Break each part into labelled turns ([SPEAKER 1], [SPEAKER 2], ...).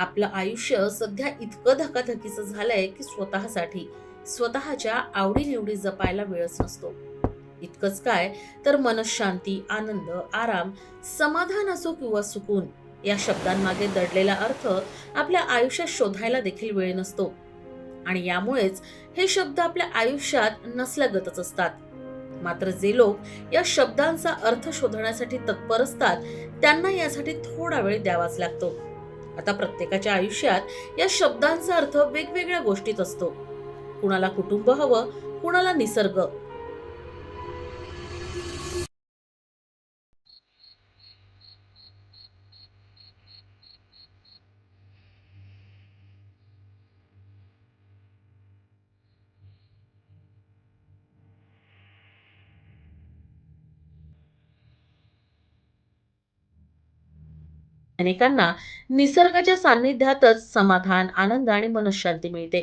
[SPEAKER 1] आपलं आयुष्य सध्या इतकं धकाधकीचं झालंय की स्वतःसाठी स्वतःच्या आवडीनिवडी जपायला वेळच नसतो. इतकंच काय, तर मनशांती, आनंद, आराम, समाधान असो किंवा सुकून, या शब्दांमागे दडलेला अर्थ आपल्या आयुष्यात शोधायला देखील वेळ नसतो. आणि यामुळेच हे शब्द आपल्या आयुष्यात नसल्यागतच असतात. मात्र जे लोक या शब्दांचा अर्थ शोधण्यासाठी तत्पर असतात, त्यांना यासाठी थोडा वेळ द्यावाच लागतो. आता प्रत्येकाच्या आयुष्यात या शब्दांचा अर्थ वेगवेगळ्या गोष्टीत असतो. कुणाला कुटुंब हवं, कुणाला निसर्ग. अनेकांना निसर्गाच्या सान्निध्यातच समाधान, आनंद आणि मनःशांती मिळते.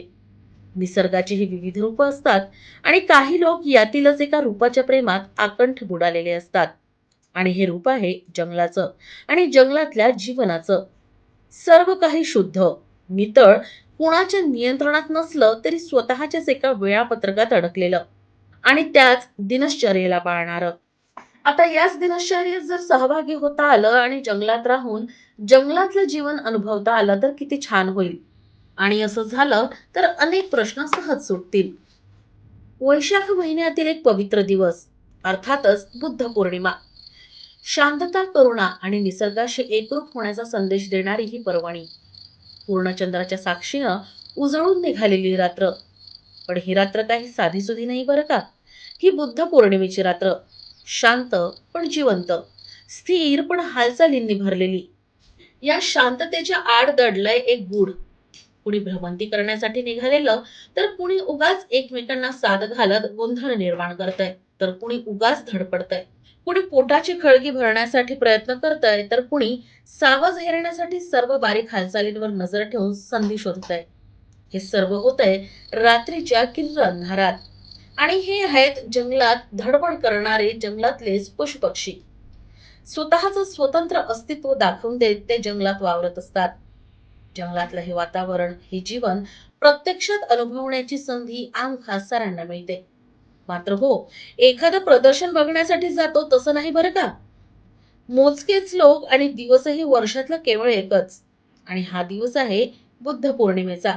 [SPEAKER 1] निसर्गाची ही विविध रूपं असतात आणि काही लोक यातीलच एका रूपाच्या प्रेमात आकंठ बुडालेले असतात. आणि हे रूप आहे जंगलाचं आणि जंगलातल्या जीवनाचं. सर्व काही शुद्ध, नितळ, कुणाच्या नियंत्रणात नसलं तरी स्वतःच्याच एका वेळापत्रकात अडकलेलं आणि त्याच दिनश्चर्येला पाळणारं. आता याच दिनश्चर्येत जर सहभागी होता आलं आणि जंगलात राहून जंगलातलं जीवन अनुभवता आलं तर किती छान होईल. आणि असं झालं तर अनेक प्रश्न सहज सुटतील. वैशाख महिन्यातील एक पवित्र दिवस, अर्थातच बुद्ध पौर्णिमा. शांतता, करुणा आणि निसर्गाशी एकरूप होण्याचा संदेश देणारी ही पर्वणी. पूर्णचंद्राच्या साक्षीनं उजळून निघालेली रात्र. पण ही रात्र काही साधीसुधी नाही बरं का. ही बुद्ध पौर्णिमेची रात्र. शांत पण जिवंत, स्थिर पण हालचालींनी भरलेली. या शांततेच्या आड दडलंय एक गूढ. कुणी भ्रमंती करण्यासाठी निघालेलं, तर कुणी उगाच एकमेकांना साद घालत गोंधळ निर्माण करतंय, तर कुणी उगाच धडपडतंय. कुणी पोटाची खळगी भरण्यासाठी प्रयत्न करतंय, तर कुणी सावज हेरण्यासाठी सर्व बारीक हालचालींवर नजर ठेवून संधी शोधतंय. हे सर्व होतंय रात्रीच्या किर्र अंधारात. आणि हे आहेत जंगलात धडपड करणारे जंगलातलेच पशुपक्षी. स्वतःचं स्वतंत्र अस्तित्व दाखवून देत ते जंगलात वावरत असतात. जंगलातलं हे वातावरण, हे जीवन प्रत्यक्षात अनुभवण्याची संधी आम खासदारांना मिळते. मात्र हो, एखादं प्रदर्शन बघण्यासाठी जातो तसं नाही बरं का. मोजकेच लोक आणि दिवसही वर्षातला केवळ एकच. आणि हा दिवस आहे बुद्ध पौर्णिमेचा.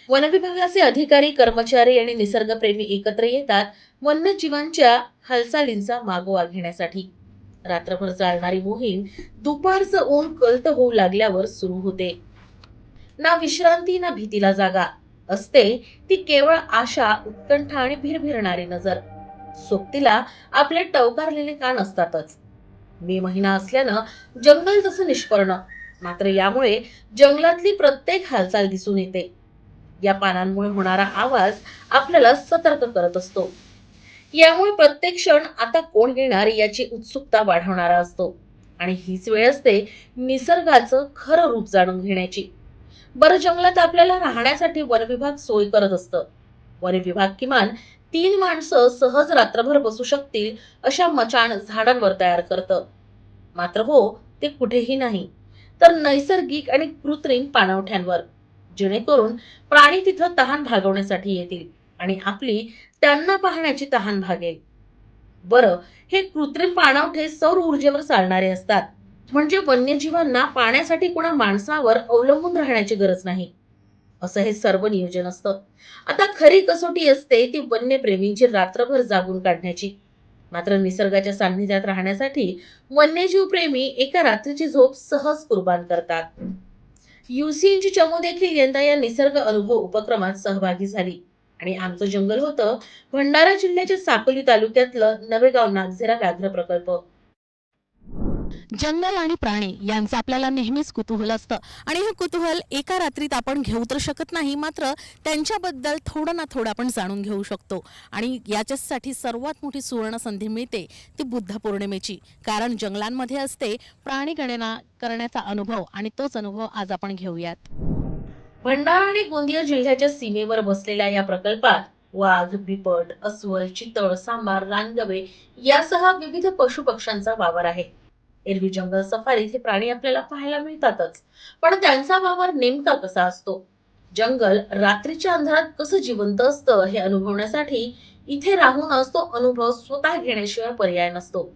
[SPEAKER 1] वनविभागाचे अधिकारी, कर्मचारी आणि निसर्गप्रेमी एकत्र येतात वन्यजीवांच्या हालचालींचा मागोवा घेण्यासाठी. रात्रभर चालणारी मोहीम दुपारचं ऊन कळत होऊ लागल्यावर सुरू होते. ना विश्रांती ना भीतीला जागा असते. ती केवळ आशा, उत्कंठा आणि भिरभिरणारी नजर. सोबतीला आपले टवकारलेले कान असतातच. मे महिना असल्यानं जंगल तसं निष्पर्ण. मात्र यामुळे जंगलातली प्रत्येक हालचाल दिसून येते. या पानांमुळे होणारा आवाज आपल्याला सतर्क करत असतो. यामुळे प्रत्येक क्षण आता कोण येणार याची उत्सुकता वाढवणारा असतो. आणि हीच वेळ असते निसर्गाचं खरं रूप जाणून घेण्याची. बरं, जंगलात आपल्याला राहण्यासाठी वनविभाग सोय करत असतं. वनविभाग किमान 3 माणसं सहज रात्रभर बसू शकतील अशा मचाण झाडांवर तयार करतं. मात्र हो, ते कुठेही नाही, तर नैसर्गिक आणि कृत्रिम पाणवठ्यांवर. जेणेकरून प्राणी तिथं तहान भागवण्यासाठी येतील आणि आपली त्यांना पाहण्याची तहान भागेल. बरं, हे कृत्रिम पाणवठे सौर ऊर्जेवर चालणारे असतात. म्हणजे वन्यजीवांना पाण्यासाठी कुणा माणसावर अवलंबून राहण्याची गरज नाही. असं हे सर्व नियोजन असतं. आता खरी कसोटी असते ती वन्यप्रेमींची रात्रभर जागून काढण्याची. मात्र निसर्गाच्या सान्निध्यात राहण्यासाठी वन्यजीव प्रेमी एका रात्रीची झोप सहज कुर्बान करतात. युसीएनची चमू देखील यंदा या निसर्ग अनुभव उपक्रमात सहभागी झाली. आणि आमचं जंगल होतं भंडारा जिल्ह्याच्या साकोली तालुक्यातलं नवेगाव नागझिरा व्याघ्र प्रकल्प.
[SPEAKER 2] जंगल आणि प्राणी यांचं आपल्याला नेहमीच कुतूहल असतं आणि हे कुतूहल एका रात्रीत आपण घेऊ तर शकत नाही, मात्र त्यांच्याबद्दल थोडं ना थोडं आपण जाणून घेऊ शकतो. आणि याच्यासाठी सर्वात मोठी सुवर्ण संधी मिळते ती बुद्ध पौर्णिमेची, कारण जंगलांमध्ये असते प्राणीगणना करण्याचा अनुभव आणि तोच अनुभव आज आपण घेऊयात.
[SPEAKER 1] भंडारा आणि गोंदिया जिल्ह्याच्या सीमेवर बसलेल्या या प्रकल्पात वाघ, बिबट, अस्वल, चितळ, सांबार, रानगवे यासह विविध पशुपक्ष्यांचा वावर आहे. एरवी जंगल सफारीत हे प्राणी आपल्याला पाहायला मिळतातच, पण त्यांचा व्यवहार नेमका कसा असतो, जंगल रात्रीच्या अंधारात कसं जिवंत असतं हे अनुभवण्यासाठी इथे राहूनच तो अनुभव स्वतः घेण्याशिवाय पर्याय नसतो.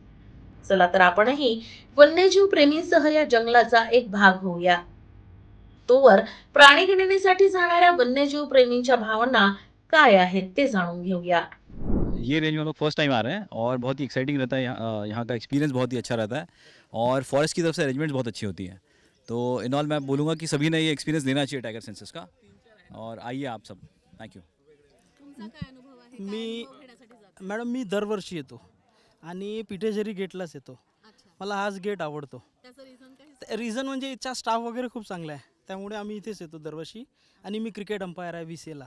[SPEAKER 1] चला तर आपणही वन्यजीव प्रेमींसह या जंगलाचा एक भाग होऊया. तोवर प्राणी गणनेसाठी जाणाऱ्या वन्यजीव प्रेमींच्या भावना काय आहेत ते जाणून घेऊया.
[SPEAKER 3] ये रेंज में हम लोग फर्स्ट टाइम आ रहे हैं और बहुत ही एक्साइटिंग रहता है। यहाँ का एक्सपीरियंस बहुत ही अच्छा रहता है और फॉरेस्ट की तरफ से अरेंजमेंट्स बहुत अच्छी होती हैं। तो इन ऑल मैं बोलूँगा कि सभी ने ये एक्सपीरियंस लेना चाहिए टाइगर सेंसस का। और आइए आप सब, थैंक यू।
[SPEAKER 4] मी मॅडम मी दरवर्षी येतो आणि पिठेझरी गेटलाच येतो. मला हाच गेट आवडतो. रिझन म्हणजे इथचा स्टाफ वगैरे खूप चांगला आहे, त्यामुळे आम्ही इथेच येतो दरवर्षी. आणि मी क्रिकेट अंपायर आहे VCAला,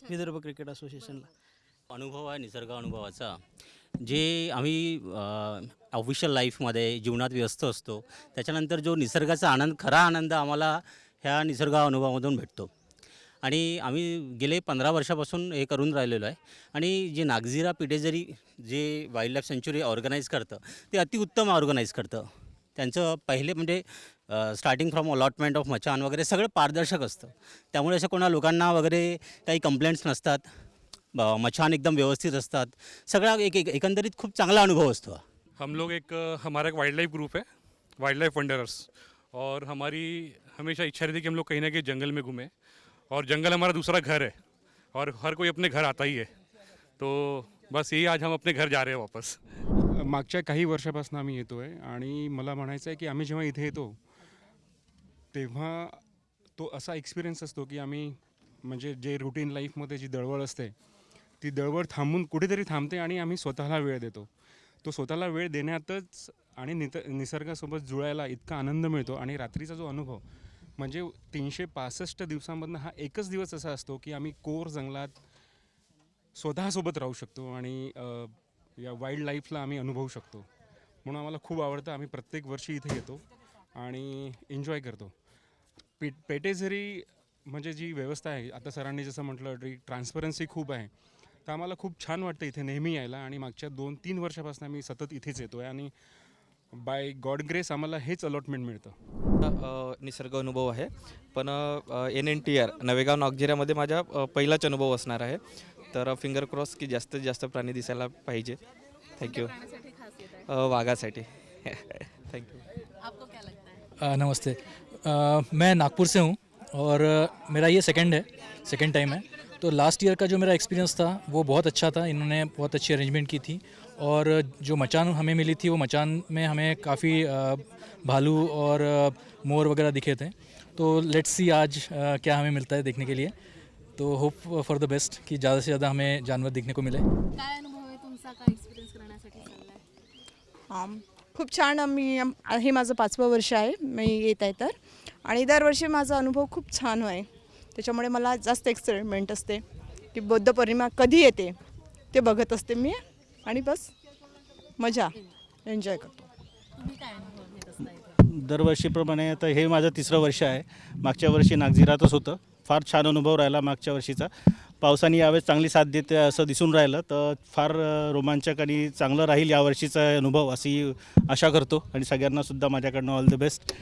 [SPEAKER 4] विदर्भ क्रिकेट असोसिएशनला.
[SPEAKER 5] अनुभव आहे निसर्ग अनुभवाचा, जे आम्ही ऑफिशियल लाईफमध्ये जीवनात व्यस्त असतो, त्याच्यानंतर जो निसर्गाचा आनंद, खरा आनंद आम्हाला ह्या निसर्ग अनुभवामधून भेटतो. आणि आम्ही गेले 15 वर्षापासून हे करून राहिलेलो आहे. आणि जे नागझिरा पिठेझरी जे वाईल्ड लाईफ सँच्युरी ऑर्गनाईज करतं ते अतिउत्तम ऑर्गनाईज करतं. त्यांचं पहिले म्हणजे स्टार्टिंग फ्रॉम अलॉटमेंट ऑफ मचान वगैरे सगळं पारदर्शक असतं. त्यामुळे असं कोणा लोकांना वगैरे काही कंप्लेंट्स नसतात. मचान एकदम व्यवस्थित असतात. सगळा एकंदरीत खूप चांगला अनुभव असतो.
[SPEAKER 6] हम लोग हमारा एक वाइल्ड लाइफ ग्रुप है, वाइल्ड लाइफ वंडरर्स, और हमारी हमेशा इच्छा रहती है कि हम लोग कहीं ना कहीं जंगल में घूमें, और जंगल हमारा दूसरा घर है और हर कोई अपने घर आता ही है. तो बस यही आज हम अपने घर जा रहे हैं वापस.
[SPEAKER 7] मागच्या काही वर्षापासून आम्ही येतो आहे आणि मला म्हणायचं आहे की आम्ही जेव्हा इथे येतो तेव्हा तो असा एक्सपिरियन्स असतो की आम्ही म्हणजे जे रुटीन लाईफमध्ये जी दळवळ असते ती दळवळ थांबून कुठेतरी थांबते आणि आम्ही स्वतःला वेळ देतो. तो स्वतःला वेळ देण्यातच आणि निसर्गासोबत जुळायला इतका आनंद मिळतो. आणि रात्रीचा जो अनुभव म्हणजे 365 दिवसांमधनं हा एकच दिवस असा असतो की आम्ही कोर जंगलात स्वतःसोबत राहू शकतो आणि या वाईल्ड लाईफला आम्ही अनुभवू शकतो. म्हणून आम्हाला खूप आवडतं. आम्ही प्रत्येक वर्षी इथे येतो आणि एन्जॉय करतो. पेटेझरी म्हणजे जी व्यवस्था आहे, आता सरांनी जसं म्हटलं ट्रान्सपरन्सी खूप आहे, तर आम्हाला खूप छान वाटतं इथे नेहमी यायला. आणि मागच्या 2-3 वर्षापासून आम्ही सतत इथेच येतो आहे आणि बाय गॉड ग्रेस आम्हाला हेच अलॉटमेंट मिळतं.
[SPEAKER 8] निसर्ग अनुभव आहे, पण NNTR नवेगाव नागझिऱ्यामध्ये माझा पहिलाच अनुभव असणार आहे. तर फिंगर क्रॉस की जास्तीत जास्त प्राणी दिसायला पाहिजे. थँक्यू. वाघासाठी. थँक्यू.
[SPEAKER 9] नमस्ते. मैं नागपुर से हूँ और मेरा ये सेकंड टाइम है. तो लास्ट ईयर का जो मेरा एक्सपीरियंस था वो बहुत अच्छा था. इन्होंने बहुत अच्छी अरेंजमेंट की थी और जो मचान हमें मिली थी वो मचान में हमें काफ़ी भालू और मोर वगैरह दिखे थे. तो लेट्स सी आज क्या हमें मिलता है देखने के लिए. तो होप फॉर द बेस्ट कि ज़्यादा से ज़्यादा हमें जानवर देखने को मिले.
[SPEAKER 2] काय अनुभव आहे तुमचा, काय एक्सपिरियन्स करण्यासाठी चाललाय?
[SPEAKER 10] खूप छान. हे माझं 5वं वर्ष आहे मी येत आहे तर, आणि दरवर्षी माझा अनुभव खूप छान आहे. त्याच्यामुळे मला जास्त एक्साइटमेंट असते की बौद्ध पौर्णिमा कधी येते ते बघत असते मी आणि बस मजा एन्जॉय करतो.
[SPEAKER 2] तुम्ही काय अनुभव घेत असता इथे?
[SPEAKER 11] दरवर्षीप्रमाणे आता हे माझं 3रं वर्ष आहे. मागच्या वर्षी नागझिरातच होतं. फार छान अनुभव राहिला मागच्या वर्षीचा. पावसाने यावेळेस चांगली साथ देते असं दिसून राहिलं, तर फार रोमांचक आणि चांगलं राहील यावर्षीचा अनुभव अशी आशा करतो. आणि सगळ्यांनासुद्धा माझ्याकडनं ऑल द बेस्ट.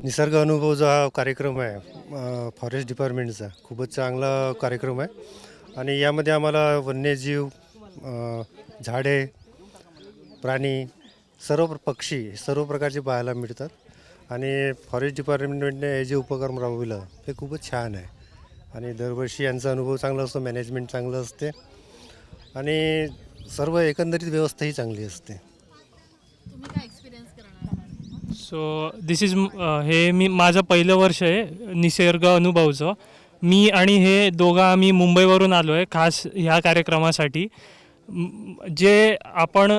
[SPEAKER 12] निसर्ग अनुभव जो हा कार्यक्रम आहे फॉरेस्ट डिपार्टमेंटचा खूपच चांगला कार्यक्रम आहे. आणि यामध्ये आम्हाला वन्यजीव, झाडे, प्राणी, सर्व पक्षी सर्व प्रकारचे पाहायला मिळतात. आणि फॉरेस्ट डिपार्टमेंटने हे जे उपक्रम राबविलं हे खूपच छान आहे. आणि दरवर्षी यांचा अनुभव चांगला असतो, मॅनेजमेंट चांगलं असते आणि सर्व एकंदरीत व्यवस्थाही चांगली असते.
[SPEAKER 2] तुम्ही काय एक्सपिरियन्स करणार?
[SPEAKER 13] सो दिस इज हे माझं पहिलं वर्ष आहे निसर्ग अनुभवचं. मी आणि हे दोघं आम्ही मुंबईवरून आलो आहे खास ह्या कार्यक्रमासाठी. जे आपण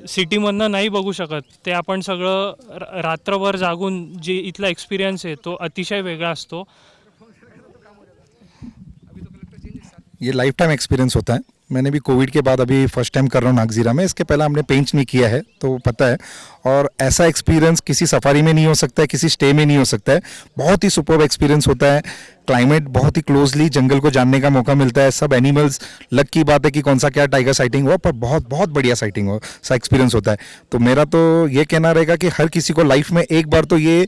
[SPEAKER 13] सिटीमधनं नाही बघू शकत ते आपण सगळं रात्रभर जागून जे इथला एक्सपिरियन्स आहे तो अतिशय वेगळा असतो.
[SPEAKER 14] ये लाइफ टाइम एक्सपीरियंस होता है.
[SPEAKER 12] मैंने भी कोविड के बाद अभी फर्स्ट टाइम कर रहा हूँ नागजीरा में। इसके पहले हमने पेंच नहीं किया है तो पता है, और ऐसा एक्सपीरियंस किसी सफारी में नहीं हो सकता है, किसी स्टे में नहीं हो सकता है। बहुत ही सुपर्ब एक्सपीरियंस होता है। क्लाइमेट बहुत ही क्लोजली जंगल को जानने का मौका मिलता है। सब एनिमल्स, लक की बात है कि कौन सा क्या टाइगर साइटिंग हुआ, पर बहुत बहुत बढ़िया साइटिंग हो सा एक्सपीरियंस होता है। तो मेरा तो ये कहना रहेगा कि हर किसी को लाइफ में एक बार तो ये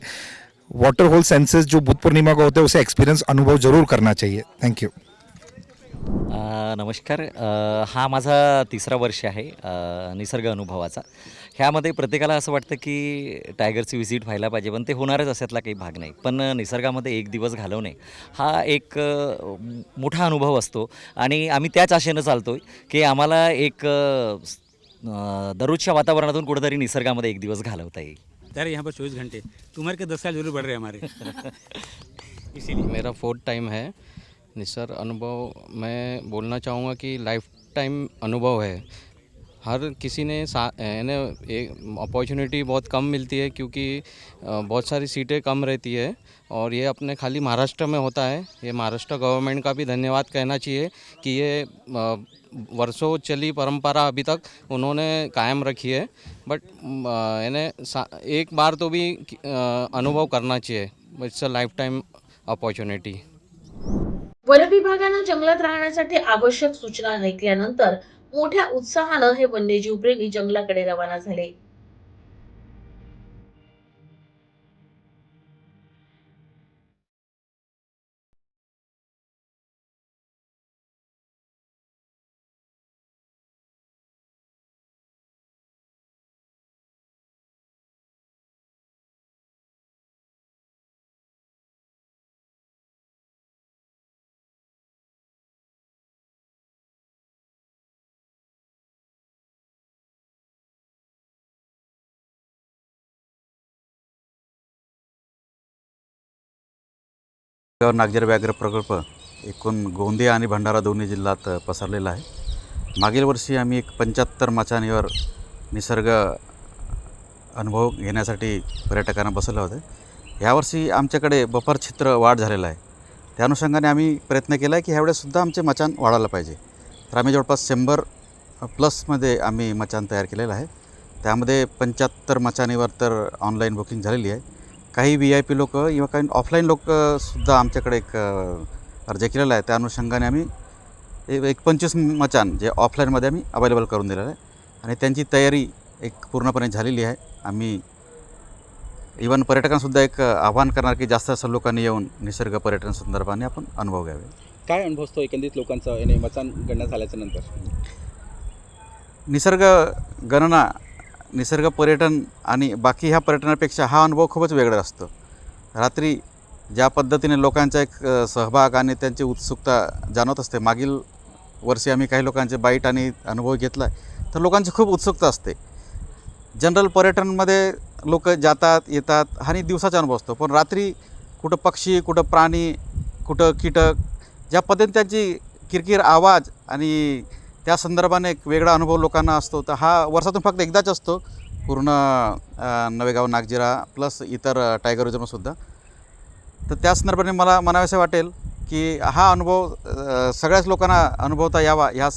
[SPEAKER 12] वाटर होल सेंसेस जो बुद्ध पूर्णिमा को होते हैं उसे एक्सपीरियंस अनुभव जरूर करना चाहिए। थँक्यू।
[SPEAKER 14] नमस्कार. हा माझा 3रा वर्ष आहे निसर्ग अनुभवाचा. ह्यामध्ये प्रत्येकाला असं वाटतं की टायगरची व्हिजिट व्हायला पाहिजे, पण ते होणारच अशातला काही भाग नाही. पण निसर्गामध्ये एक दिवस घालवणे हा एक मोठा अनुभव असतो आणि आम्ही त्याच आशेनं चालतो की आम्हाला एक दररोजच्या वातावरणातून कुठेतरी निसर्गामध्ये एक दिवस घालवता येईल.
[SPEAKER 5] तर यहाँ पर 24 घंटे उम्र के 10 साल जरूर बढ़ रहे हैं हमारे.
[SPEAKER 8] इसीलिए मेरा 4th टाइम है निसर्ग अनुभव. मैं बोलना चाहूँगा कि लाइफ टाइम अनुभव है. हर किसी ने एक अपॉर्चुनिटी बहुत कम मिलती है क्योंकि बहुत सारी सीटें कम रहती है और ये अपने खाली महाराष्ट्र में होता है. ये महाराष्ट्र गवर्नमेंट का भी धन्यवाद कहना चाहिए कि ये वर्षों चली परंपरा अभी तक उन्होंने कायम रखी है. बट एक बार तो भी अनुभव करना चाहिए. It's a life time opportunity.
[SPEAKER 1] One विभागानं जंगलात राहण्यासाठी आवश्यक सूचना ऐकल्यानंतर मोठ्या उत्साहानं हे वन्यजीव प्रेमी जंगलाकडे रवाना झाले.
[SPEAKER 3] नागझिरा व्याघ्र प्रकल्प एकूण गोंदिया आणि भंडारा दोन्ही जिल्ह्यात पसरलेला आहे. मागील वर्षी आम्ही एक 75 माचांवर निसर्ग अनुभव घेण्यासाठी पर्यटकांना बसवलं होतं. यावर्षी आमच्याकडे बफर क्षेत्र वाढ झालेलं आहे. त्या अनुषंगाने आम्ही प्रयत्न केला आहे की ह्यावेळेससुद्धा आमचे मचान वाढायला पाहिजे. तर आम्ही जवळपास 100+ आम्ही मचान तयार केलेलं आहे. त्यामध्ये 75 मचानीवर तर ऑनलाईन बुकिंग झालेली आहे. काही VIP लोक किंवा काही ऑफलाईन लोकसुद्धा आमच्याकडे एक अर्ज केलेला आहे. त्या अनुषंगाने आम्ही एक 25 मचान जे ऑफलाईनमध्ये आम्ही अवेलेबल करून दिलेलं आहे आणि त्यांची तयारी एक पूर्णपणे झालेली आहे. आम्ही इव्हन पर्यटकांसुद्धा एक आवाहन करणार की जास्त असं लोकांनी येऊन निसर्ग पर्यटन संदर्भाने आपण अनुभव घ्यावे.
[SPEAKER 11] काय अनुभव असतो एकंदरीत लोकांचा याने मचान गणना झाल्याच्या नंतर?
[SPEAKER 3] निसर्ग गणना, निसर्ग पर्यटन आणि बाकी ह्या पर्यटनापेक्षा हा अनुभव खूपच वेगळा असतो. रात्री ज्या पद्धतीने लोकांचा एक सहभाग आणि त्यांची उत्सुकता जाणवत असते. मागील वर्षी आम्ही काही लोकांचे बाईट आणि अनुभव घेतला आहे तर लोकांची खूप उत्सुकता असते. जनरल पर्यटनमध्ये लोक जातात येतात आणि दिवसाचा अनुभव असतो, पण रात्री कुठं पक्षी, कुठं प्राणी, कुठं कीटक, ज्या पद्धतीने त्यांची किरकिर आवाज आणि त्या संदर्भाने एक वेगळा अनुभव लोकांना असतो. तर हा वर्षातून फक्त एकदाच असतो पूर्ण नवेगाव नागझिरा प्लस इतर टायगर रिझर्वसुद्धा. तर त्या संदर्भाने मला म्हणावेसे वाटेल की हा अनुभव सगळ्याच लोकांना अनुभवता यावा ह्या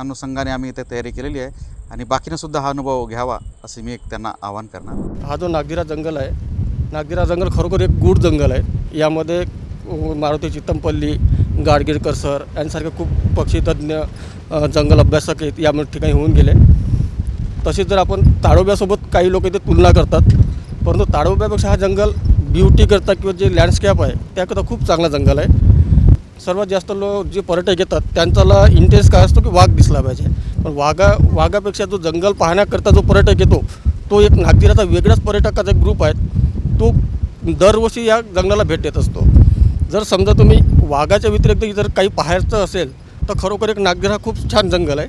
[SPEAKER 3] अनुषंगाने आम्ही इथे तयारी केलेली आहे आणि बाकीनेसुद्धा हा अनुभव घ्यावा असे मी एक त्यांना आवाहन करणार.
[SPEAKER 11] हा जो नागझिरा जंगल आहे, नागझिरा जंगल खरोखर एक गूढ जंगल आहे. यामध्ये मारुती चित्तमपल्ली, गाडगीळकर सर यांसारखे खूप पक्षीतज्ञ जंगल अभ्यासक आहेत या ठिकाणी होऊन गेले. तसेच जर आपण ताडोब्यासोबत काही लोक इथे तुलना करतात, परंतु ताडोब्यापेक्षा हा जंगल ब्युटी करता किंवा जे लँडस्केप आहे त्याकरता खूप चांगला जंगल आहे. सर्वात जास्त जे पर्यटक येतात त्यांचा इंटरेस्ट काय असतो की वाघ दिसला पाहिजे, पण वाघापेक्षा जो जंगल पाहण्याकरता जो पर्यटक येतो तो एक नागझिराचा वेगळाच पर्यटकाचा एक ग्रुप आहे. तो दरवर्षी या जंगलाला भेट देत असतो. जर समजा तुम्ही वाघाच्या व्यतिरिक्त जर काही पाहायचं असेल तर खरोखर एक नागझिरा खूप छान जंगल आहे.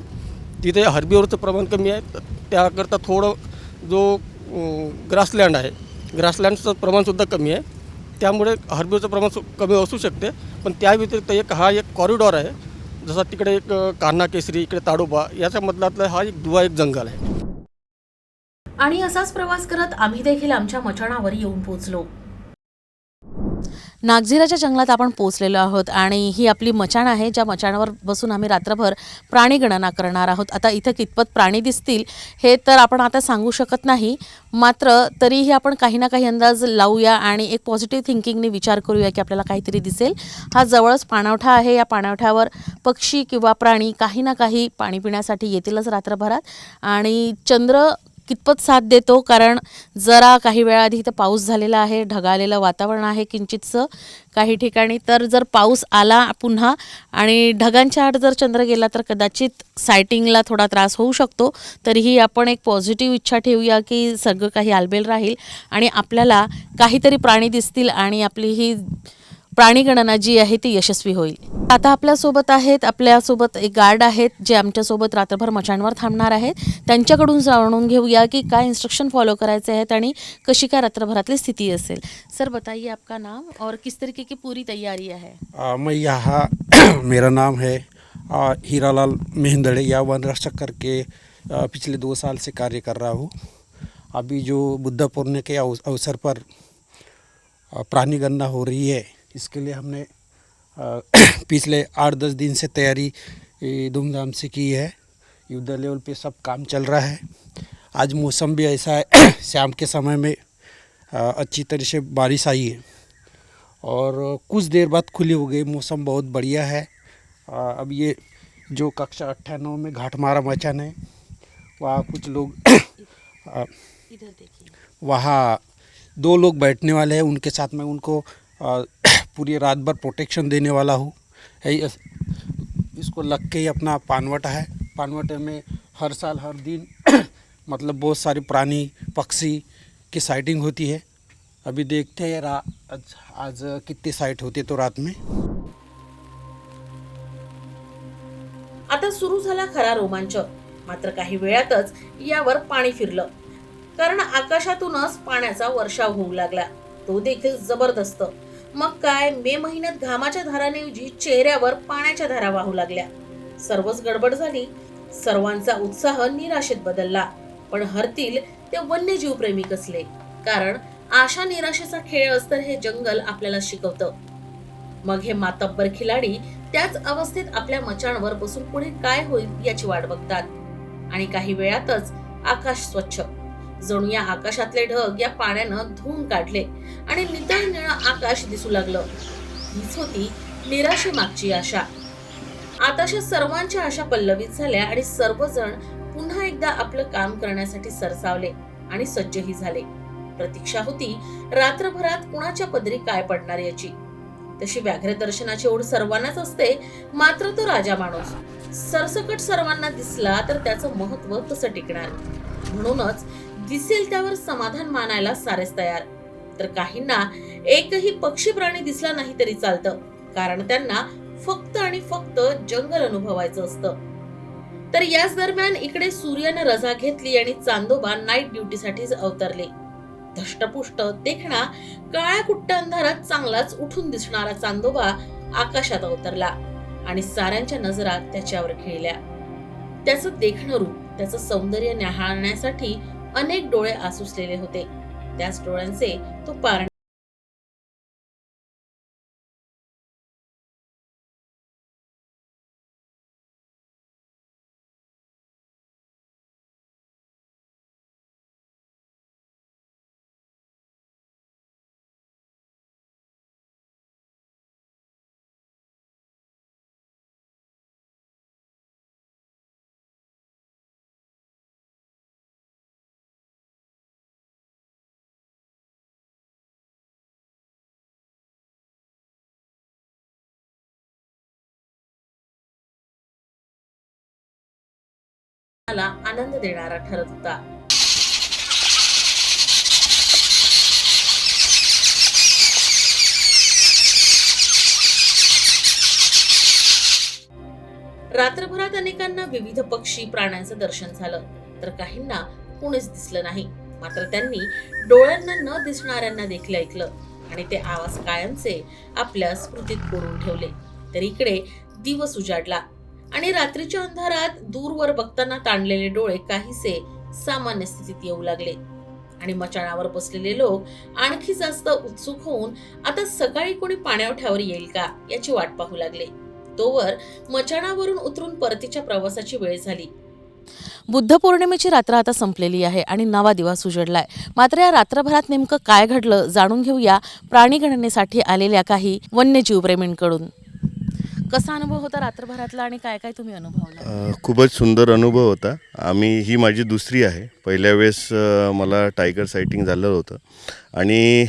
[SPEAKER 11] तिथे हर्बिवरचं प्रमाण कमी आहे, त्याकरता थोडं जो ग्रासलँड आहे ग्रासलँडचं प्रमाणसुद्धा कमी आहे. त्यामुळे हर्बिवरचं प्रमाण कमी असू शकते, पण त्या व्यतिरिक्त हा एक कॉरिडॉर आहे. जसा तिकडे एक कान्हा केसरी, इकडे ताडोबा, याच्या मधला हा एक दुवा एक जंगल आहे.
[SPEAKER 2] आणि असाच प्रवास करत आम्ही देखील आमच्या मचाणावर येऊन पोहोचलो. नागझिराच्या जंगलात आपण पोचलेलो आहोत आणि ही आपली मचाण आहे, ज्या मचाणावर बसून आम्ही रात्रभर प्राणीगणना करणार आहोत. आता इथं कितपत प्राणी दिसतील हे तर आपण आता सांगू शकत नाही, मात्र तरीही आपण काही ना काही अंदाज लावूया आणि एक पॉझिटिव्ह थिंकिंगने विचार करूया की आपल्याला काहीतरी दिसेल. हा जवळच पाणवठा आहे, या पाणवठ्यावर पक्षी किंवा प्राणी काही ना काही पाणी पिण्यासाठी येतीलच रात्रभरात. आणि चंद्र कितपत साथ देतो, कारण जरा काही वेळाआधी इथं पाऊस झालेला आहे, ढगाळलेलं वातावरण आहे किंचितसं काही ठिकाणी. तर जर पाऊस आला पुन्हा आणि ढगांच्या आड जर चंद्र गेला तर कदाचित सायटिंगला थोडा त्रास होऊ शकतो. तरीही आपण एक पॉझिटिव्ह इच्छा ठेवूया की सगळं काही आलबेल राहील आणि आपल्याला काहीतरी प्राणी दिसतील आणि आपली ही प्राणीगणना जी आहे ती यशस्वी होईल. आता आपल्यासोबत एक गार्ड आहेत जे आमच्यासोबत रात्रभर मचाणवर थांबणार आहेत. त्यांच्याकडून जाणून घेऊया की काय इन्स्ट्रक्शन फॉलो करायचे आहेत आणि कशी काय रात्रभरातली स्थिती असेल. सर बताइए आपका नाम और किस तरीके की पूरी तैयारी है?
[SPEAKER 15] मैं यहाँ मेरा नाम है हीरालाल मेहंदड़े, या वन रक्षक करके पिछले 2 साल से कार्य कर रहा हूँ. अभी जो बुद्ध पूर्णिमा के अवसर पर प्राणी गणना हो रही है, इसके लिए हमने पिछले 8-10 दिन से तैयारी धूमधाम से की है. युद्ध लेवल पे सब काम चल रहा है. आज मौसम भी ऐसा है, शाम के समय में अच्छी तरह से बारिश आई है और कुछ देर बाद खुली हो गई. मौसम बहुत बढ़िया है. अब ये जो कक्षा 98 में घाटमारा मचान है, वहाँ कुछ लोग
[SPEAKER 2] इधर देखिए,
[SPEAKER 15] वहाँ 2 लोग बैठने वाले हैं. उनके साथ में उनको पूरी रात भर प्रोटेक्शन देने वाला हूँ. इसको लग के ही अपना पानवटा है. पानवटे में हर साल हर दिन मतलब बहुत सारे प्राणी पक्षी की साइटिंग होती है. अभी देखते हैं आज कितनी साइट होती है तो रात में.
[SPEAKER 1] आता सुरू झाला खरा रोमांच. मात्र काही वेळातच यावर पाणी फिरलं, कारण आकाशातूनच पाण्याचा वर्षाव होऊ लागला, तो देखील जबरदस्त. मग काय, मे महिन्यात घामाच्या धारांऐवजी चेहऱ्यावर पाण्याच्या धारा वाहू लागल्या. सर्वच गडबड झाली. सर्वांचा उत्साह निराशेत बदलला. पण हरतील ते वन्यजीव प्रेमी कसले, कारण आशा निराशेचा खेळ असतं हे जंगल आपल्याला शिकवतं. मग हे मातब्बर खिलाडी त्याच अवस्थेत आपल्या मचाणवर बसून पुढे काय होईल याची वाट बघतात. आणि काही वेळातच आकाश स्वच्छ, जणू या आकाशातले ढग या पाण्यानं धुवून काढले आणि नितळ निळं आकाश दिसू लागलं. हीच होती निराशेमागची आशा. आताशा सर्वांच्या आशा पल्लवित झाल्या आणि सर्वजण पुन्हा एकदा आपलं काम करण्यासाठी सरसावले आणि सज्जही झाले. प्रतीक्षा होती रात्रभरात कुणाच्या पदरी काय पडणार याची. तशी व्याघ्र दर्शनाची ओढ सर्वांनाच असते, मात्र तो राजा माणूस सरसकट सर्वांना दिसला तर त्याचं महत्व कसं टिकणार. म्हणूनच दिसेल त्यावर समाधान मानायला सारेच तयार. तर काहींना एकही पक्षी प्राणी दिसला नाही तरी चालतं, कारण त्यांना फक्त आणि फक्त जंगल अनुभवायचं असतं. तर याच दरम्यान इकडे सूर्यानं रजा घेतली आणि चांदोबा नाईट ड्युटीसाठीच अवतरले. धष्टपुष्ट देखणा काळ्या कुट्ट अंधारात चांगलाच उठून दिसणारा चांदोबा आकाशात अवतरला आणि साऱ्यांच्या नजरा त्याच्यावर खिळल्या. त्याचं देखणं रूप, त्याचं सौंदर्य न्याहाळण्यासाठी अनेक डोळे आसुसलेले होते. त्याच डोळ्यांचे तो पारणे आनंद देणारा ठरत होता. रात्रभरात अनेकांना विविध पक्षी प्राण्यांचं दर्शन झालं, तर काहींना कोणीच दिसलं नाही. मात्र त्यांनी डोळ्यांना न दिसणाऱ्यांना देखील ऐकलं आणि ते आवाज कायमचे आपल्या स्मृतीत कोरून ठेवले. तर इकडे दिवस उजाडला आणि रात्रीच्या अंधारात दूरवर बघताना ताणलेले डोळे काहीसे सामान्य स्थितीत येऊ लागले. आणि मचाणावर बसलेले लोक आणखी जास्त उत्सुक होऊन आता सकाळी कोणी पाणवठ्यावर येईल का याची वाट पाहू लागले. तोवर मचाणावरून उतरून परतीच्या प्रवासाची वेळ झाली.
[SPEAKER 2] बुद्ध पौर्णिमेची रात्र आता संपलेली आहे आणि नवा दिवस उजडलाय. मात्र या रात्रभरात नेमकं काय घडलं जाणून घेऊया प्राणी गणनेसाठी आलेल्या काही वन्यजीव प्रेमींकडून. कसा अनुभव होता रात्रभरातला आणि काय काय तुम्ही अनुभवला?
[SPEAKER 16] खूपच सुंदर अनुभव होता. ही माझी दुसरी आहे. पहिल्या वेळेस मला टायगर सायटिंग झालं होतं आणि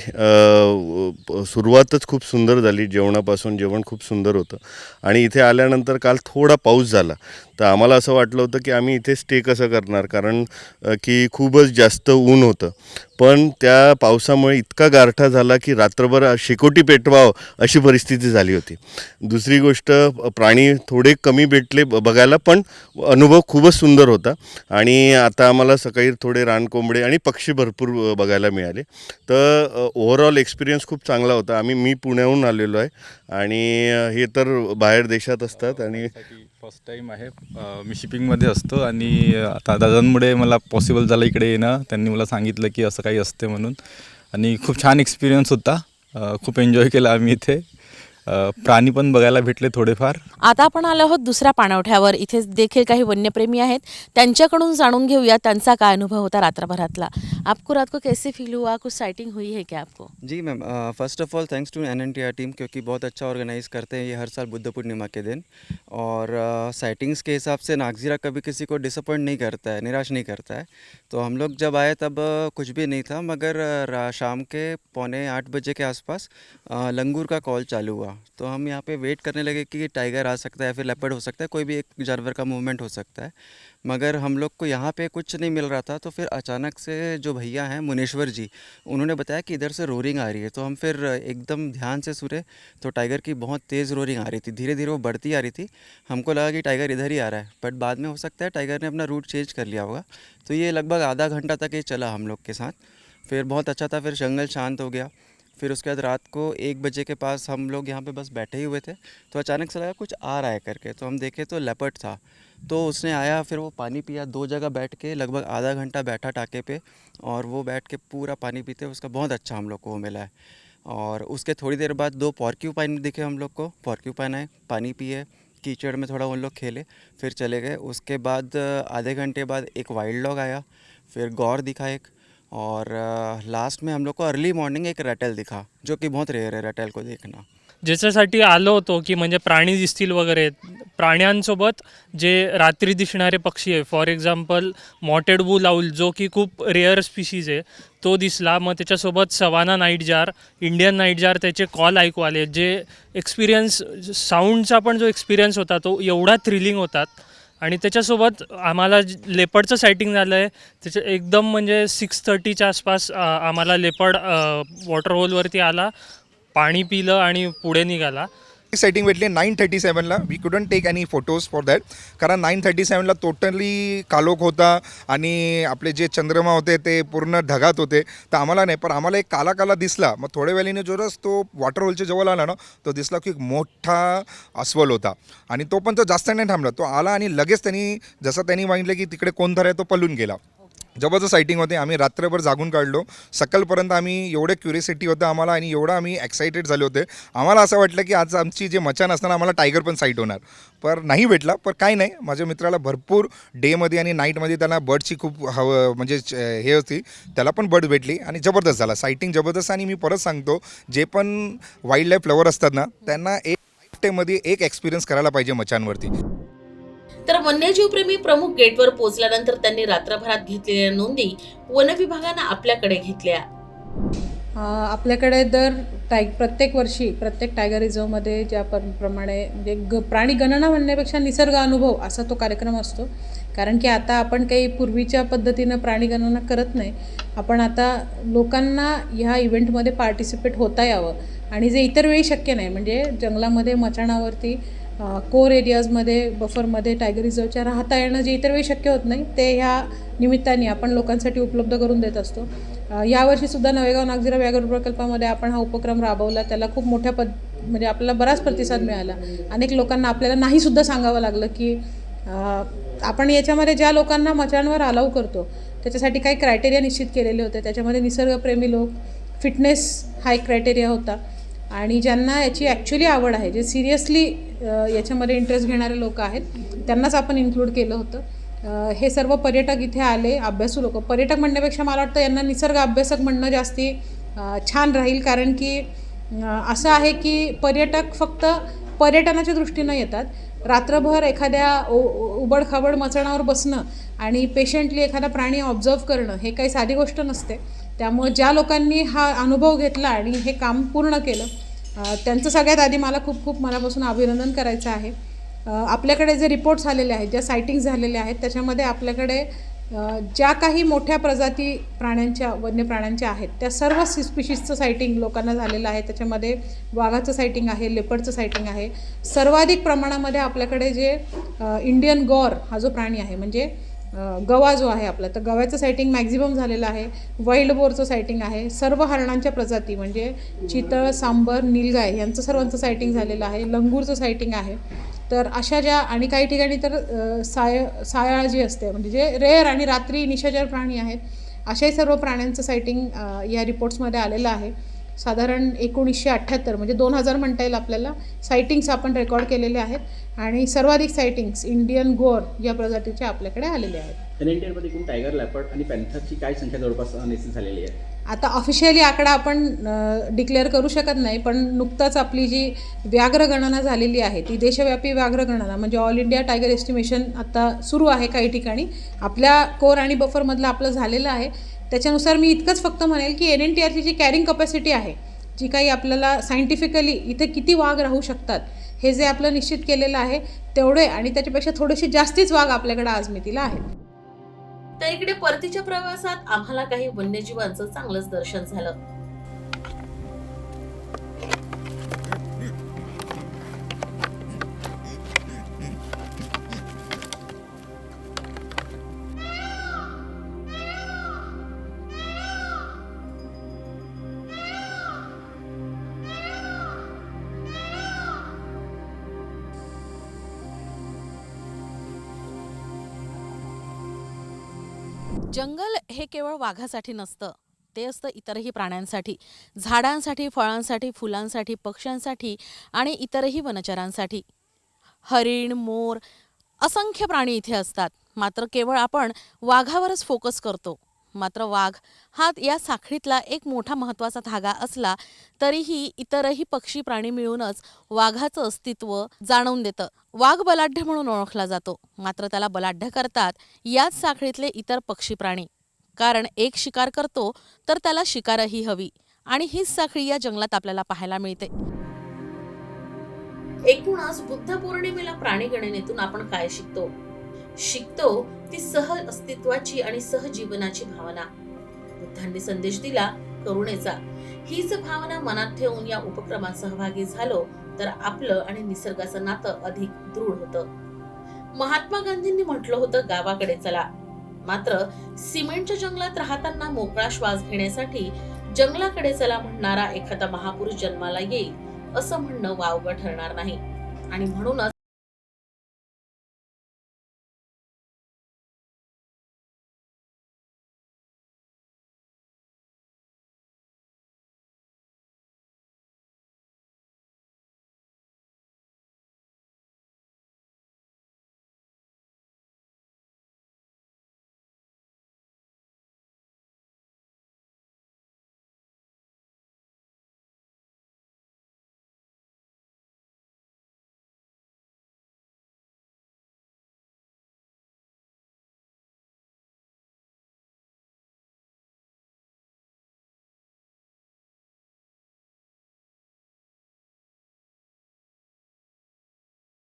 [SPEAKER 16] सुरुवातच खूप सुंदर झाली. जेवण खूप सुंदर होतं आणि इथे आल्यानंतर काल थोडा पाऊस झाला तर आम्हाला असं वाटलं होतं की आम्ही इथे स्टे कसं करणार, कारण की खूपच जास्त ऊन होतं. पण त्या पावसामुळे इतका गारठा झाला की रात्रभर शेकोटी पेटवावं अशी परिस्थिती झाली होती. दुसरी गोष्ट, प्राणी थोडे कमी भेटले बघायला, पण अनुभव खूपच सुंदर होता. आणि आता आम्हाला सकाळी थोडे रानकोंबडे आणि पक्षी भरपूर बघायला मिळाले. तर ओव्हरऑल एक्सपिरियन्स खूप चांगला होता. मी पुण्याहून आलेलो आहे आणि हे तर बाहेर देशात असतात आणि
[SPEAKER 17] फर्स्ट टाईम आहे. मी शिपिंगमध्ये असतो आणि आता दादांमुळे मला पॉसिबल झालं इकडे येणं. त्यांनी मला सांगितलं की असं काही असते म्हणून आणि खूप छान एक्सपिरियन्स होता. खूप एन्जॉय केला आम्ही इथे. प्राणी पण बघायला भेटले थोडेफार.
[SPEAKER 2] आता आपण आलो आहोत दुसऱ्या पाणवठ्यावर. इथे देखील काही वन्यप्रेमी आहेत, त्यांच्याकडून जाणून घेऊया त्यांचा काय अनुभव होता रात्रभरातला. आपको रात को कैसे फील हुआ, कुछ साइटिंग हुई है क्या आपको?
[SPEAKER 18] जी ma'am, first of all thanks to NNTR team, क्योंकि बहुत अच्छा ऑर्गेनाइज़ करते हैं ये हर साल बुद्ध पूर्णिमा के दिन. और साइटिंग्स के हिसाब से नागजीरा कभी किसी को डिसअपॉइंट नहीं करता है, निराश नहीं करता है. तो हम लोग जब आए तब कुछ भी नहीं था, मगर शाम के 7:45 बजे के आसपास लंगूर का कॉल चालू हुआ. तो हम यहाँ पे वेट करने लगे कि टाइगर आ सकता है, फिर लेपर्ड हो सकता है, कोई भी एक जानवर का मूवमेंट हो सकता है. मगर हम लोग को यहाँ पे कुछ नहीं मिल रहा था. तो फिर अचानक से जो भैया हैं मुनेश्वर जी, उन्होंने बताया कि इधर से रोरिंग आ रही है. तो हम फिर एकदम ध्यान से सुने तो टाइगर की बहुत तेज़ रोरिंग आ रही थी. धीरे धीरे वो बढ़ती आ रही थी. हमको लगा कि टाइगर इधर ही आ रहा है, बट बाद में हो सकता है टाइगर ने अपना रूट चेंज कर लिया होगा. तो ये लगभग आधा घंटा तक ये चला हम लोग के साथ. फिर बहुत अच्छा था. फिर जंगल शांत हो गया. फिर उसके बाद रात को 1 बजे के पास हम लोग यहाँ पे बस बैठे ही हुए थे. तो अचानक से लगा कुछ आ रहा है करके. तो हम देखे तो लेपर्ड था. तो उसने आया, फिर वो पानी पिया. 2 जगह बैठ के लगभग आधा घंटा बैठा टाके पे, और वो बैठ के पूरा पानी पीते. उसका बहुत अच्छा हम लोग को वो मिला है. और उसके थोड़ी देर बाद 2 पॉर्क्यूपाइन दिखे हम लोग को. पॉर्क्यूपाइन आए, पानी पिए, कीचड़ में थोड़ा उन लोग खेले, फिर चले गए. उसके बाद आधे घंटे बाद एक वाइल्ड डॉग आया, फिर गौर दिखा एक, और लास्ट में हम लोग को अर्ली मॉर्निंग एक रॅटल दिखा, जो की बहुत रेअर है रॅटल को देखना.
[SPEAKER 13] ज्याच्यासाठी आलो होतो की म्हणजे प्राणी दिसतील वगैरे. प्राण्यांसोबत जे रात्री दिसणारे पक्षी आहे, फॉर एक्झाम्पल मॉटेड वूल आऊल, जो की खूप रेअर स्पीशीज आहे, तो दिसला. मग त्याच्यासोबत सवाना नाईट जार, इंडियन नाईट जार, त्याचे कॉल ऐकू आले. जे एक्सपिरियन्स, साऊंडचा पण जो एक्सपिरियन्स होता तो एवढा थ्रिलिंग होता. आणि त्याच्यासोबत आम्हाला लेपर्डचं सायटिंग झालं आहे. त्याच्या एकदम म्हणजे 6:30च्या आसपास आम्हाला लेपर्ड वॉटर होलवरती आला, पाणी पिलं आणि पुढे निघाला.
[SPEAKER 19] सायटिंग भेटली 9:37ला. We couldn't take any photos for that, कारण 9:37ला टोटली कालोख होता आणि आपले जे चंद्रमा होते ते पूर्ण ढगात होते. तर आम्हाला नाही, पण आम्हाला एक काला काला दिसला. मग थोड्या वेळाने जोरच तो वॉटर होलच्या जवळ आला ना, तो दिसला की एक मोठा अस्वल होता. आणि तो पण तो जास्त नाही थांबला. तो आला आणि लगेच त्यांनी मागितलं की तिकडे कोणतरी आहे, तो पळून गेला. जबरदस्त सायटिंग होते. आम्ही रात्रभर जागून काढलो. सकाळपर्यंत आम्ही एवढे क्युरियोसिटी होतं आम्हाला आणि एवढं आम्ही एक्सायटेड झाले होते. आम्हाला असं वाटलं की आज आमची जे मचान असताना आम्हाला टायगर पण साईट होणार, पण नाही भेटला. पण काही नाही, माझ्या मित्राला भरपूर डेमध्ये आणि नाईटमध्ये त्याला बर्डची खूप म्हणजे हे होती, त्याला पण बर्ड भेटली आणि जबरदस्त झाला. सायटिंग जबरदस्त. आणि मी परत सांगतो, जे पण वाईल्ड लाईफ लवर असतात ना, त्यांना एक लाईफटाईममध्ये एक एक्सपिरियन्स करायला पाहिजे मचानवरती.
[SPEAKER 1] तर वन्यजीवप्रेमी प्रमुख गेटवर पोहोचल्यानंतर त्यांनी रात्रभरात घेतलेल्या नोंदी वनविभागानं आपल्याकडे घेतल्या.
[SPEAKER 20] आपल्याकडे प्रत्येक वर्षी प्रत्येक टायगर रिझर्वमध्ये ज्याप्रमाणे म्हणजे प्राणी गणना म्हणण्यापेक्षा निसर्ग अनुभव असा तो कार्यक्रम असतो. कारण की आता आपण काही पूर्वीच्या पद्धतीनं प्राणी गणना करत नाही. आपण आता लोकांना ह्या इव्हेंटमध्ये पार्टिसिपेट होता यावं, आणि जे इतर वेळी शक्य नाही, म्हणजे जंगलामध्ये, मचाणावरती, कोर एरियाजमध्ये, बफरमध्ये, टायगर रिझर्वच्या राहता येणं जे इतर वेळी शक्य होत नाही, ते ह्या निमित्ताने आपण लोकांसाठी उपलब्ध करून देत असतो. यावर्षीसुद्धा नवेगाव नागझिरा व्याघ्र प्रकल्पामध्ये आपण हा उपक्रम राबवला. त्याला खूप मोठ्या म्हणजे आपल्याला बराच प्रतिसाद मिळाला. अनेक लोकांना आपल्याला नाहीसुद्धा सांगावं लागलं की आपण याच्यामध्ये ज्या लोकांना मचाणवर अलाऊ करतो त्याच्यासाठी काही क्रायटेरिया निश्चित केलेले होते. त्याच्यामध्ये निसर्गप्रेमी लोक, फिटनेस हा एक क्रायटेरिया होता आणि ज्यांना याची ॲक्च्युली आवड आहे, जे सिरियसली याच्यामध्ये इंटरेस्ट घेणारे लोक आहेत, त्यांनाच आपण इन्क्लूड केलं होतं. हे सर्व पर्यटक इथे आले, अभ्यासू लोक. पर्यटक म्हणण्यापेक्षा मला वाटतं यांना निसर्ग अभ्यासक म्हणणं जास्ती छान राहील, कारण की असं आहे की पर्यटक फक्त पर्यटनाच्या दृष्टीनं येतात. रात्रभर एखाद्या उबडखाबड मचाणावर बसणं आणि पेशंटली एखादा प्राणी ऑब्झर्व करणं हे काही साधी गोष्ट नसते. त्यामुळे ज्या लोकांनी हा अनुभव घेतला आणि हे काम पूर्ण केलं, त्यांचं सगळ्यात आधी मला खूप खूप मनापासून अभिनंदन करायचं आहे. आपल्याकडे जे रिपोर्ट्स आलेले आहेत, ज्या सायटिंग्स झालेल्या आहेत, त्याच्यामध्ये आपल्याकडे ज्या काही मोठ्या प्रजाती प्राण्यांच्या, वन्य प्राण्यांच्या आहेत, त्या सर्व स्पीशीजचं सायटिंग लोकांना झालेलं आहे. त्याच्यामध्ये वाघाचं सायटिंग आहे, लेपर्डचं सायटिंग आहे. सर्वाधिक प्रमाणामध्ये आपल्याकडे जे इंडियन गॉर हा जो प्राणी आहे, म्हणजे गवा जो आहे आपला, तर गव्याचं सायटिंग मॅक्झिमम झालेलं आहे. वाईल्ड बोरचं सायटिंग आहे. सर्व हरणांच्या प्रजाती म्हणजे चितळ, सांबर, नीलगाय यांचं सर्वांचं सायटिंग झालेलं आहे. लंगूरचं सायटिंग आहे. तर अशा ज्या, आणि काही ठिकाणी तर सायाळ जी असते, म्हणजे जे रेअर आणि रात्री निशाचर प्राणी आहेत, अशाही सर्व प्राण्यांचं सायटिंग या रिपोर्ट्समध्ये आलेलं आहे. साधारण 1978 म्हणजे 2000 म्हणता येईल आपल्याला सायटिंग्स आपण रेकॉर्ड केलेले आहेत आणि सर्वाधिक सायटिंग्स इंडियन गोर या प्रजातीचे आपल्याकडे आलेले आहेत.
[SPEAKER 21] एनएनटीआरमध्ये एकूण टायगर, लॅपर्ड आणि पॅन्थरची काय संख्या जवळपास नैसर्गिक झालेली आहे?
[SPEAKER 20] आता ऑफिशियली आकडा आपण डिक्लेअर करू शकत नाही, पण नुकताच आपली जी व्याघ्र गणना झालेली आहे ती देशव्यापी व्याघ्र गणना म्हणजे ऑल इंडिया टायगर एस्टिमेशन आता सुरू आहे. काही ठिकाणी आपल्या कोर आणि बफरमधलं आपलं झालेलं आहे. त्याच्यानुसार मी इतकंच फक्त म्हणेल की NNTRची जी कॅरिंग कपॅसिटी आहे, जी काही आपल्याला सायंटिफिकली इथे किती वाघ राहू शकतात हे जे आपलं निश्चित केलेलं आहे, तेवढे आणि त्याच्यापेक्षा थोडेसे जास्तीच वाघ आपल्याकडे आज मितीला आहेत.
[SPEAKER 1] तर इकडे परतीच्या प्रवासात आम्हाला काही वन्यजीवांचं चांगलंच दर्शन झालं.
[SPEAKER 2] जंगल हे केवळ वाघासाठी नसतं, ते असतं इतरही प्राण्यांसाठी, झाडांसाठी, फळांसाठी, फुलांसाठी, पक्ष्यांसाठी आणि इतरही वनचरांसाठी. हरिण, मोर, असंख्य प्राणी इथे असतात. मात्र केवळ आपण वाघावरच फोकस करतो. मात्र वाघ हा या साखळीतला एक मोठा महत्त्वाचा धागा असला तरीही इतरही पक्षी प्राणी मिळूनच वाघाचं अस्तित्व जाणवून देतं. वाघ बलाढ्य म्हणून ओळखला जातो, मात्र त्याला बलाढ्य करतात याच साखळीतले इतर पक्षी प्राणी. कारण एक शिकार करतो तर त्याला शिकारही हवी, आणि हीच साखळी या जंगलात आपल्याला पाहायला मिळते.
[SPEAKER 1] एकूणच बुद्ध पौर्णिमेला प्राणी गणनेतून आपण काय शिकतो ती सह अस्तित्वाची आणि सहजीवनाची भावना. बुद्धांनी संदेश दिला करुणेचा. हीच भावना मनात ठेवून या उपक्रमात सहभागी झालो तर आपलं आणि निसर्गाचं नातं अधिक दृढ होतं. महात्मा गांधींनी म्हटलं होतं गावाकडे चला. मात्र सिमेंटच्या जंगलात राहताना मोकळा श्वास घेण्यासाठी जंगलाकडे चला म्हणणारा एखादा महापुरुष जन्माला येईल असं म्हणणं वावगं ठरणार नाही. आणि म्हणूनच